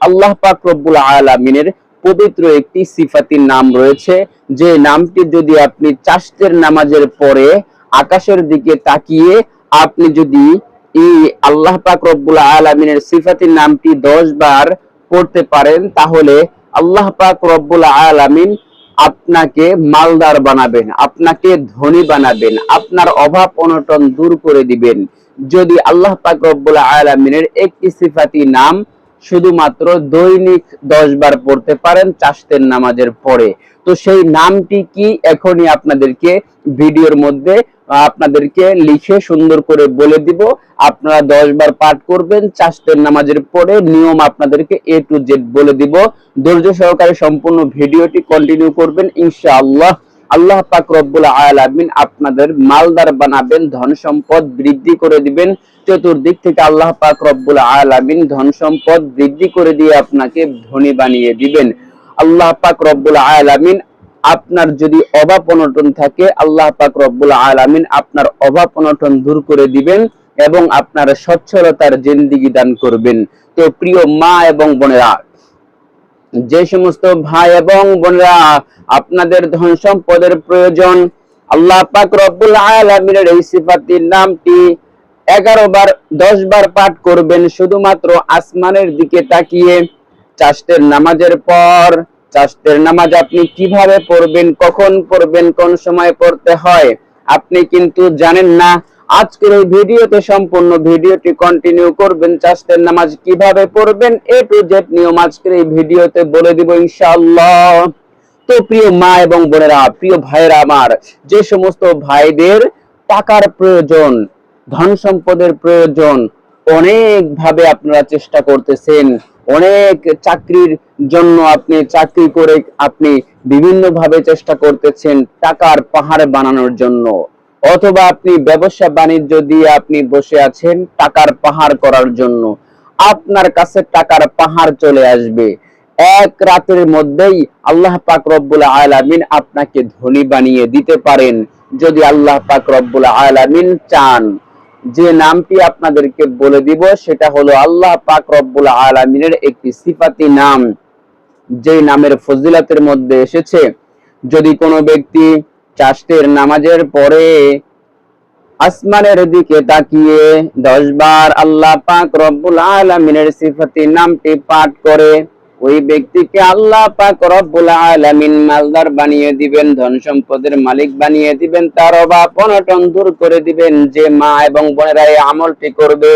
আল্লাহ পাক রব্বুল আলামিনের পবিত্র একটি সিফাতি নাম রয়েছে, যে নামটি যদি আপনি চাষতের নামাজের পরে আকাশের দিকে তাকিয়ে আপনি যদি এই আল্লাহ পাক রব্বুল আলামিনের সিফাতি নামটি 10 বার পড়তে পারেন, তাহলে আল্লাহ পাক রব্বুল আলামিন আপনাকে মালদার বানাবেন, আপনাকে ধনী বানাবেন, আপনার অভাব অনটন দূর করে দিবেন। যদি আল্লাহ পাক রব্বুল আলামিনের একটি সিফাতি নাম শুধুমাত্র দৈনিক 10 বার পড়তে পারেন চাষতের নামাজের পরে, তো সেই নামটি কি এখনই আপনাদেরকে ভিডিওর মধ্যে আপনাদেরকে লিখে সুন্দর করে বলে দিব। আপনারা 10 বার পাঠ করবেন চাষতের নামাজের পরে, নিয়ম আপনাদেরকে A to Z বলে দিব। ধৈর্য সহকারে সম্পূর্ণ ভিডিওটি কন্টিনিউ করবেন, ইনশাআল্লাহ আল্লাহ পাক রব্বুল আলামিন আপনাদের মালদার বানাবেন, ধন সম্পদ বৃদ্ধি করে দিবেন। চতুর্দিক থেকে আল্লাহ পাক রব্বুল আলামিন ধন সম্পদ বৃদ্ধি করে দিয়ে আপনাকে ধনী বানিয়ে দিবেন। আল্লাহ পাক রব্বুল আলামিন আপনার যদি অভাব অনটন থাকে, আল্লাহ পাক রব্বুল আলামিন আপনার অভাব অনটন দূর করে দিবেন এবং আপনার সচ্ছলতার জিন্দেগি দান করবেন। তো প্রিয় মা এবং বোনেরা, যে সমস্ত ভাই এবং বোনেরা আপনাদের ধন সম্পদের প্রয়োজন, আল্লাহ পাক রব্বুল আলামিনের এই সিফাতির নামটি 11 বার 10 বার পাঠ করবেন শুধুমাত্র আসমানের দিকে তাকিয়ে চাষতের নামাজের পর। চাষতের নামাজ আপনি কিভাবে পড়বেন, কখন পড়বেন, কোন সময় পড়তে হয় আপনি কিন্তু জানেন না। আজকের এই ভিডিওতে সম্পূর্ণ ভিডিওটি কন্টিনিউ করবেন, চাষতের নামাজ কিভাবে পড়বেন A to Z নিয়ম আজকের এই ভিডিওতে বলে দিব ইনশাআল্লাহ। তো প্রিয় মা এবং বোনেরা, প্রিয় ভাইরা আমার, যে সমস্ত ভাইদের টাকার প্রয়োজন, ধন সম্পদের প্রয়োজন, অনেক ভাবে আপনারা চেষ্টা করতেছেন, অনেক চাকরির জন্য আপনি চাকরি করে আপনি বিভিন্ন ভাবে চেষ্টা করতেছেন টাকার পাহাড় বানানোর জন্য, অথবা আপনি ব্যবসা বাণিজ্য দিয়ে আপনি বসে আছেন টাকার পাহাড় করার জন্য। আপনার কাছে টাকার পাহাড় চলে আসবে এক রাতের মধ্যেই। আল্লাহ পাক রব্বুল আলামিন আপনাকে ধনী বানিয়ে দিতে পারেন যদি আল্লাহ পাক রব্বুল আলামিন চান। যে নামটি আপনাদেরকে বলে দিব সেটা হলো আল্লাহ পাক রব্বুল আলামিনের একটি সিফাতি নাম, যে নামের ফজিলতের মধ্যে এসেছে, যদি কোনো ব্যক্তি চাষতের নামাজের পরে আসমানের দিকে তাকিয়ে 10 বার আল্লাহ পাক রব্বুল আলামিনের সিফাতি নামটি পাঠ করে, ওই ব্যক্তিকে আল্লাহ পাক রব্বুল আলামিন মালদার বানিয়ে দিবেন, ধন সম্পদের মালিক বানিয়ে দিবেন, তার অভাব অনটন দূর করে দিবেন। যে মা এবং বোনেরা এই আমলটি করবে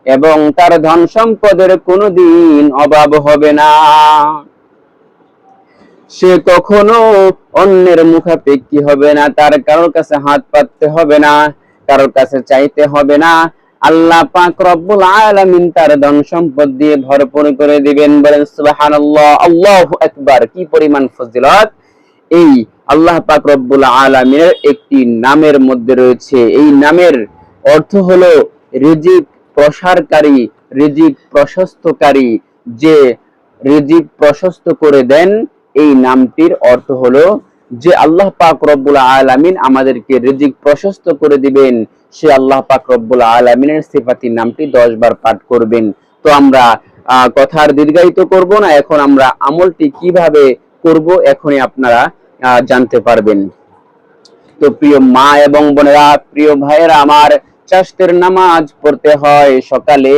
এবং তার ধন সম্পদের কোনোদিন অভাব হবে না, সে কখনো অন্যের মুখাপেক্ষী হবে না, তার কারোর কাছে হাত পাততে হবে না, কারোর কাছে চাইতে হবে না। আল্লাহ পাক রব্বুল আলামিন তার ধন সম্পদ দিয়ে ভরপুর করে দিবেন। বলেন সুবহানাল্লাহ, আল্লাহু আকবার। কি পরিমাণ ফজিলত এই আল্লাহ পাক রব্বুল আলামিনের একটি নামের মধ্যে রয়েছে। এই নামের অর্থ হলো রিজিক প্রসারকারী, রিজিক প্রশস্তকারী। যে রিজিক প্রশস্ত করে দেন, এই নামটির অর্থ হলো যে আল্লাহ পাক রব্বুল আলামিন আমাদেরকে রিজিক প্রশস্ত করে দিবেন, সে আল্লাহ পাক রব্বুল আলামিনের সিফাতি নামটি 10 বার পাঠ করবেন। তো আমরা কথার দীর্ঘায়িত করব না, এখন আমরা আমলটি কিভাবে করব এখনই আপনারা জানতে পারবেন। তো প্রিয় মা এবং বোনেরা, প্রিয় ভাইয়েরা আমার, চাষতের নামাজ পড়তে হয় সকালে।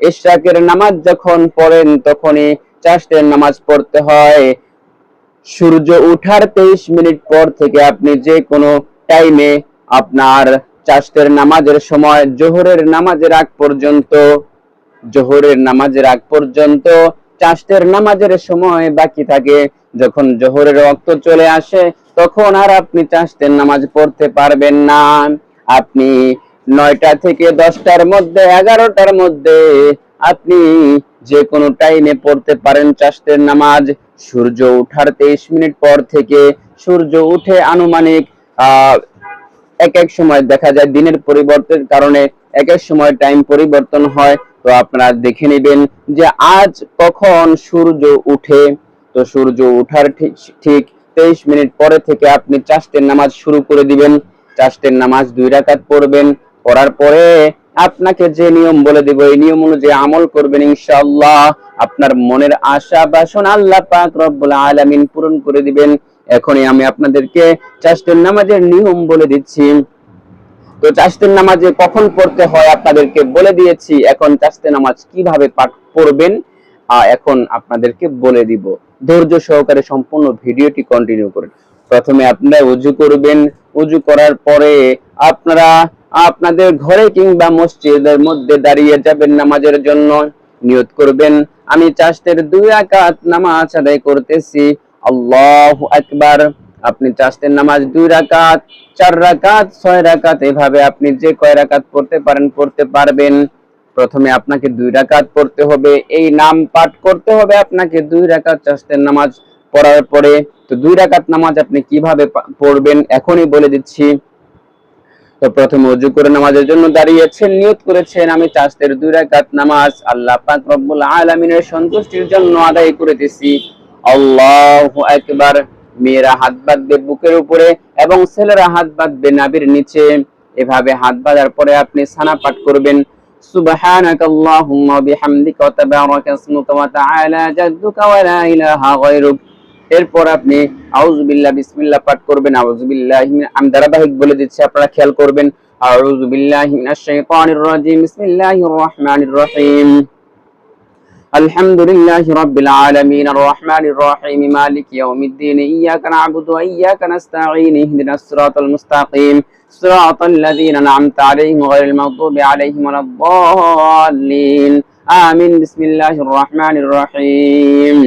ইশরাকের নামাজ যখন পড়েন তখনই চাষতের নামাজ পড়তে হয়। সূর্য ওঠার 23 মিনিট পর থেকে আপনি যে কোনো টাইমে আপনার চাষতের নামাজের সময় জোহরের নামাজের আগ পর্যন্ত, জোহরের নামাজের আগ পর্যন্ত চাষতের নামাজের সময় বাকি থাকে। যখন জোহরের ওয়াক্ত চলে আসে তখন আর আপনি চাষতের নামাজ পড়তে পারবেন না। আপনি 9টা থেকে 10টার মধ্যে, 11টার মধ্যে আপনি যে কোনো টাইমে পড়তে পারেন চাষতের নামাজ। সূর্য ওঠার 23 মিনিট পর থেকে, সূর্য উঠে আনুমানিক এক এক সময় দেখা যায় দিনের পরিবর্তনের কারণে এক এক সময় টাইম পরিবর্তন হয়। তো আপনারা দেখে নেবেন যে আজ কখন সূর্য উঠে। তো সূর্য উঠার ঠিক 23 মিনিট পরে থেকে আপনি চাষতের নামাজ শুরু করে দিবেন। চাষতের নামাজ 2 রাকাত পড়বেন, পড়ার পরে আপনাকে যে নিয়ম বলে দিব এই নিয়ম অনুযায়ী আমল করবেন, ইনশাআল্লাহ আপনার মনের আশা বাসনা আল্লাহ পাক রব্বুল আলামিন পূরণ করে দিবেন। এখনই আমি আপনাদেরকে চারটি নামাজের নিয়ম বলে দিচ্ছি। তো চারটি নামাজে কখন পড়তে হয় আপনাদেরকে বলে দিয়েছি, এখন চারটি নামাজ কিভাবে পাঠ করবেন এখন আপনাদেরকে বলে দিব। ধৈর্য সহকারে সম্পূর্ণ ভিডিওটি কন্টিনিউ করুন। প্রথমে আপনারা ওযু করবেন। ওযু করার পরে আপনারা আপনাদের ঘরে কিংবা মসজিদের মধ্যে দাঁড়িয়ে যাবেন নামাজের জন্য। নিয়ত করবেন, আমি চারটির 2 রাকাত নামাজ আদায় করতেছি, আল্লাহু আকবার। আপনি চারটির নামাজ 2 রাকাত, 4 রাকাত, 6 রাকাত, এভাবে আপনি যে কয় রাকাত পড়তে পারেন পড়তে পারবেন। প্রথমে আপনাকে 2 রাকাত পড়তে হবে, এই নাম পাঠ করতে হবে আপনাকে 2 রাকাত চারটির নামাজ পড়ার পরে। তো 2 রাকাত নামাজ আপনি কিভাবে পড়বেন এখনই বলে দিচ্ছি। তো প্রথমে ওযু করে নামাজের জন্য দাঁড়িয়েছেন, নিয়ত করেছেন আমি চারটির 2 রাকাত নামাজ আল্লাহ পাক রব্বুল আলামিনের সন্তুষ্টির জন্য আদায় করিতেছি, আল্লাহু আকবার। মেয়েরা হাত বাঁধবে বুকের উপরে এবং ছেলেরা হাত বাঁধবে নাভির নিচে। এভাবে হাত বাঁধার পরে আপনি সানা পাঠ করবেন, সুবহানাকাল্লাহুম্মা বিহামদিকা ওয়া তাবারাকা ইসমুকা ওয়া তাআলা জাদ্দুকা ওয়া লা ইলাহা গায়রুক। এরপর আপনি আউযুবিল্লাহ বিসমিল্লাহ পাঠ করবেন। আউযুবিল্লাহি আমি ধারাবাহিক বলে দিচ্ছি, আপনারা খেয়াল করবেন। আউযুবিল্লাহি মিনাশ শাইতানির রাজিম, বিসমিল্লাহির রহমানির রহিম, আলহামদুলিল্লাহি রাব্বিল আলামিন, আর রহমানির রহিম, মালিকি ইয়াউমিদ্দিন, ইয়্যাকা না'বুদু ওয়া ইয়্যাকা নাস্তাঈন, ইহদিনাস সিরাতাল মুস্তাকিম, সিরাতাল লাযীনা আন'আমতা আলাইহিম গায়রিল মাগদুবি আলাইহিম ওয়ালাদ-দাল্লিন। আমিন। বিসমিল্লাহির রহমানির রহিম।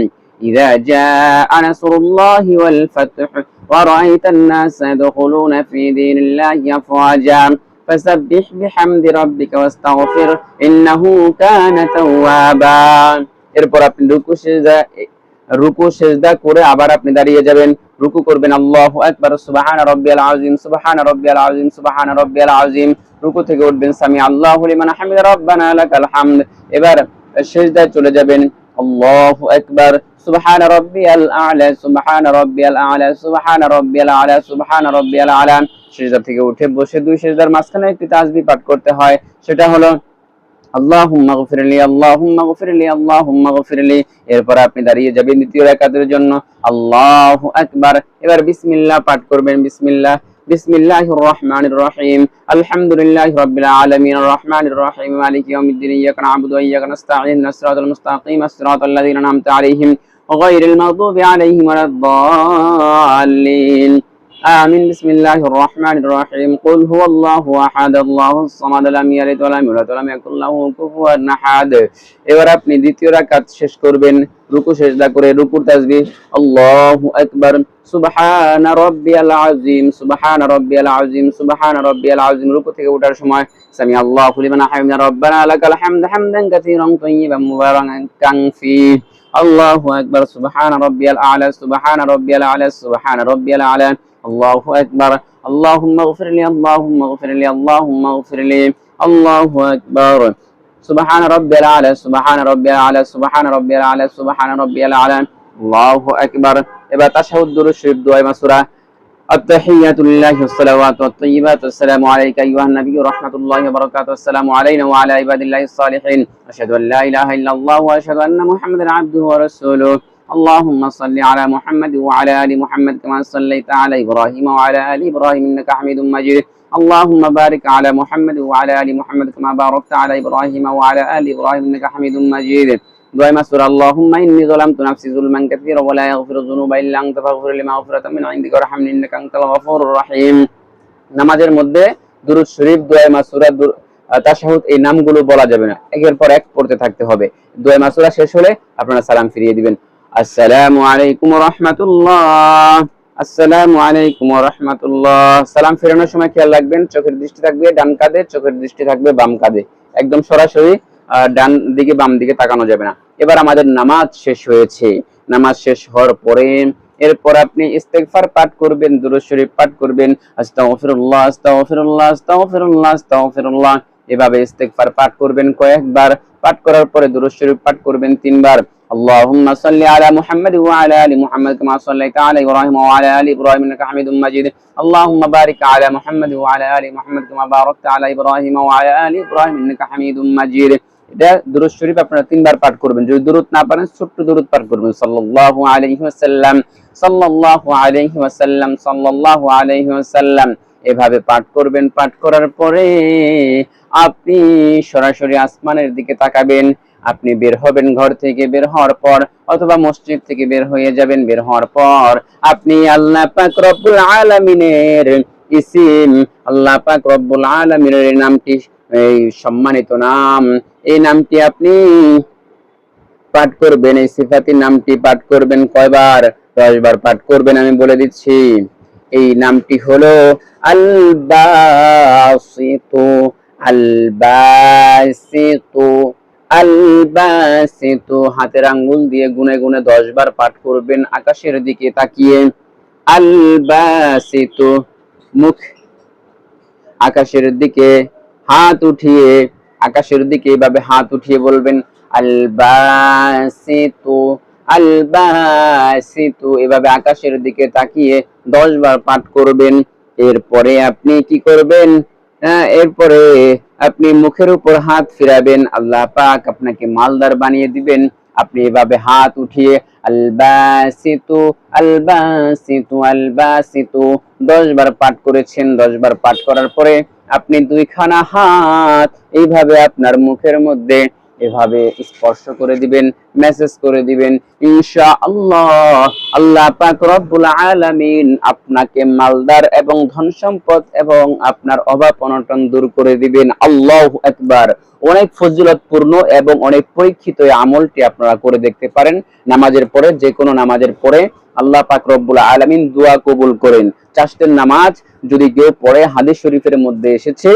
إذا جاء نصر الله والفتح ورأيت الناس يدخلون في دين الله أفواجا فسبح بحمد ربك واستغفر إنه كان توابا। এরপর আপনি রুকু সেজদা করে আবার আপনি দাঁড়িয়ে যাবেন, রুকু করবেন, আল্লাহু আকবার, সুবহান রাব্বিয়াল আযীম, সুবহান রাব্বিয়াল আযীম, সুবহান রাব্বিয়াল আযীম। রুকু থেকে উঠবেন, সামি আল্লাহু লিমান হামিদা, রাব্বানা লাকাল হামদ। এবার সেজদায় চলে যাবেন, আল্লাহু আকবার, সুবহান রাব্বিয়াল আ'লা, সুবহান রাব্বিয়াল আ'লা, সুবহান রাব্বিয়াল আ'লা, সুবহান রাব্বিয়াল আ'লা। সিজদা থেকে উঠে বসে 2 সিজদার মাঝখানে একটি তাসবিহ পাঠ করতে হয়, সেটা হলো আল্লাহুম্মা গফিরলি, আল্লাহুম্মা গফিরলি, আল্লাহুম্মা গফিরলি। এরপর আপনি দাঁড়িয়ে যাবেন দ্বিতীয় রাকাতের জন্য, আল্লাহু আকবার। এবার বিসমিল্লাহ পাঠ করবেন, বিসমিল্লাহ, বিসমিল্লাহির রহমানির রহিম, আলহামদুলিল্লাহি রাব্বিল আলামিন, আর রহমানির রহিম, মালিকি ইয়াউমিদ্দিন, ইয়্যাকা না'বুদু ওয়া ইয়্যাকা নাস্তাঈন, সিরাতাল মুস্তাকিম, সিরাতাল লাযীনা আন'আমতা আলাইহিম গায়রিল মাগদুবি আলাইহিম ওয়ালাদ-দাল্লিন। آمين। بسم الله الرحمن الرحيم، قل هو الله أحد الله الصمد لم يلد ولم يولد ولم يكن له كفوا أحد। এবার আপনি দ্বিতীয় রাকাত শেষ করবেন রুকু সেজদা করে, রুকুর তাসবিহ, আল্লাহু আকবার, সুবহানা রাব্বিয়াল আযীম, সুবহানা রাব্বিয়াল আযীম, সুবহানা রাব্বিয়াল আযীম। রুকু থেকে ওঠার সময় সামি আল্লাহু লিমান হামিদা, রাব্বানা লাকাল হামদ হামদান কাসীরান তাইয়িবান মুবারাকান ফীহি, আল্লাহু আকবার, সুবহানা রাব্বিয়াল আ'লা, সুবহানা রাব্বিয়াল আ'লা, সুবহানা রাব্বিয়াল আ'লা, আল্লাহু আকবার, আল্লাহুম্মা গফিরলি, আল্লাহুম্মা গফিরলি, আল্লাহুম্মা গফিরলি, আল্লাহু আকবার, সুবহান রাব্বিয়াল আ'লা, সুবহান রাব্বিয়াল আ'লা, সুবহান রাব্বিয়াল আ'লা, সুবহান রাব্বিয়াল আ'লা, আল্লাহু আকবার। এবার তাশাহুদ দুরূদ শরীফ দোয়া মাসুরা, التحيات لله والصلوات والطيبات والسلام عليك أيها النبي ورحمة الله وبركاته، والسلام علينا وعلى عباد الله الصالحين، أشهد أن لا إله إلا الله وأشهد أن محمدا عبده ورسوله، اللهم صل على محمد وعلى آل محمد كما صليت على إبراهيم وعلى آل إبراهيم إنك حميد مجيد، اللهم بارك على محمد وعلى آل محمد كما باركت على إبراهيم وعلى آل إبراهيم إنك حميد مجيد। দোয়া মাসুরা, আল্লাহুম্মা ইন্নী যালামতু নাফসি যুলমান কাসীরা ওয়া লা ইয়াগফিরু যুনুবা ইল্লা আনতা ফাগফির লি মাগফিরাতাম মিন ইনদিকা ওয়ারহামনি ইন্নাকা আনতাল গফুরুর রহিম। নামাজের মধ্যে দুরূদ শরীফ, দোয়া মাসুরা, তাশাহুদ এই নামগুলো বলা যাবে না, একের পর এক পড়তে থাকতে হবে। দোয়া মাসুরা শেষ হলে আপনারা সালাম ফিরিয়ে দিবেন, আসসালামু আলাইকুম ওয়া রাহমাতুল্লাহ, আসসালামু আলাইকুম ওয়া রাহমাতুল্লাহ। সালাম ফেরানোর সময় খেয়াল রাখবেন চোখের দৃষ্টি থাকবে ডান কাঁধে, চোখের দৃষ্টি থাকবে বাম কাঁধে, একদম সরাসরি ডান দিকে বাম দিকে তাকানো যাবে না। এবার আমাদের নামাজ শেষ হয়েছে। নামাজ শেষ হওয়ার পরে এরপর আপনি ইস্তেগফার পাঠ করবেন, দুরূদ শরীফ পাঠ করবেন, আস্তাগফিরুল্লাহ, আস্তাগফিরুল্লাহ, আস্তাগফিরুল্লাহ, আস্তাগফিরুল্লাহ, এভাবে ইস্তেগফার পাঠ করবেন কয়েকবার, পাঠ করার পরে দুরূদ শরীফ পাঠ করবেন 3 বার। আল্লাহুম্মা সাল্লি আলা মুহাম্মাদ ওয়া আলা আলি মুহাম্মাদ কামা সাল্লাইতা আলা ইব্রাহিম ওয়া আলা আলি ইব্রাহিম ইন্নাকা হামিদুম মাজিদ। আল্লাহুম্মা বারিক আলা মুহাম্মাদ ওয়া আলা আলি মুহাম্মাদ কামা বারাকতা আলা ইব্রাহিম ওয়া আলা আলি ইব্রাহিম ইন্নাকা হামিদুম মাজিদ। এটা দুরূদ শরীফ আপনারা 3 বার পাঠ করবেন। যদি দুরূদ না পারেন ছোট্ট দুরূদ পাঠ করবেন, সাল্লাল্লাহু আলাইহি ওয়াসাল্লাম, সাল্লাল্লাহু আলাইহি ওয়াসাল্লাম, সাল্লাল্লাহু আলাইহি ওয়াসাল্লাম। এভাবে পাঠ করবেন। পাঠ করার পরে আপনি সরাসরি আসমানের দিকে তাকাবেন। আপনি বের হবেন ঘর থেকে, বের হওয়ার পর অথবা মসজিদ থেকে বের হয়ে যাবেন। বের হওয়ার পর আপনি আল্লাহ পাক রব্বুল আলামিনের ইসিম, আল্লাহ পাক রব্বুল আলামিনের নামটি, এই সম্মানিত নাম, এই নামটি আপনি পাঠ করবেন। এই সিফাতির নামটি পাঠ করবেন কয়বার? 10 বার পাঠ করবেন। আমি বলে দিচ্ছি, এই নামটি হলো আল বাসিতু, আল বাসিতু, আল বাসিতু। হাতের আঙ্গুল দিয়ে গুনে গুনে 10 বার পাঠ করবেন আকাশের দিকে তাকিয়ে। আল বাসিতু, মুখ আকাশের দিকে, হাত উঠিয়ে আকাশের দিকে এভাবে হাত উঠিয়ে বলবেন আল বাসিতু, আল বাসিতু। এভাবে আকাশের দিকে তাকিয়ে 10 বার পাঠ করবেন। এরপরে আপনি কি করবেন? এরপরে আপনি মুখের উপর হাত ফিরাবেন। আল্লাহ পাক আপনাকে মালদার বানিয়ে দিবেন। আপনি এভাবে হাত উঠিয়ে আল বাসিতু, আল বাসিতু, আল বাসিতু 10 বার পাঠ করেছেন। 10 বার পাঠ করার পরে আপনি 2 খানা হাত এইভাবে আপনার মুখের মধ্যে এভাবে স্পর্শ করে দিবেন, মেসেজ করে দিবেন। ইনশাআল্লাহ আল্লাহ পাক রব্বুল আলামিন আপনাকে মালদার এবং ধন সম্পদ এবং আপনার অভাব অনটন দূর করে দিবেন। আল্লাহু আকবার। অনেক ফজিলতপূর্ণ এবং অনেক পরীক্ষিত এই আমলটি আপনারা করে দেখতে পারেন। নামাজের পরে, যে কোনো নামাজের পরে আল্লাহ পাক রব্বুল আলামিন দোয়া কবুল করেন। চাষতের নামাজ যদি কেউ পড়ে, হাদিস শরীফের মধ্যে এসেছে,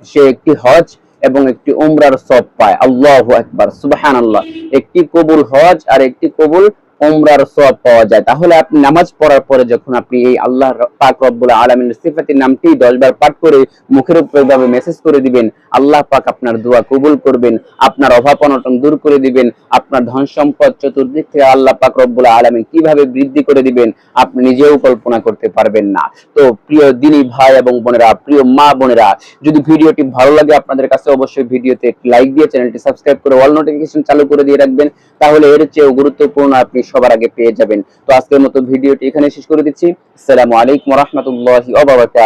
সে একটি হজ এবং একটি উমরার সওয়াব পায়। আল্লাহু আকবার, সুবহানাল্লাহ। একটি কবুল হজ আর একটি কবুল উমরার সওয়াব পাওয়া যায়। তাহলে আপনি নামাজ পড়ার পরে যখন আপনি এই আল্লাহ পাক রব্বুল আলামিনের সিফাতির নামটি 10 বার পাঠ করে মুখের উপর এভাবে মেসেজ করে দিবেন, আল্লাহ পাক আপনার দোয়া কবুল করবেন, আপনার অভাব অনটন দূর করে দিবেন, আপনার ধন সম্পদ চতুর্দিক থেকে আল্লাহ পাক রব্বুল আলামিন কিভাবে বৃদ্ধি করে দিবেন আপনি নিজেও কল্পনা করতে পারবেন না। তো প্রিয় দিনী ভাই এবং বোনেরা, প্রিয় মা বোনেরা, যদি ভিডিওটি ভালো লাগে আপনাদের কাছে, অবশ্যই ভিডিওতে একটি লাইক দিয়ে চ্যানেলটি সাবস্ক্রাইব করে অল নোটিফিকেশন চালু করে দিয়ে রাখবেন। তাহলে এর চেয়েও গুরুত্বপূর্ণ আপনি সবার আগে পেয়ে যাবেন। তো আজকের মতো ভিডিওটি এখানে শেষ করে দিচ্ছি। আসসালামু আলাইকুম ওয়া রাহমাতুল্লাহি ওয়া বারাকাতুহু।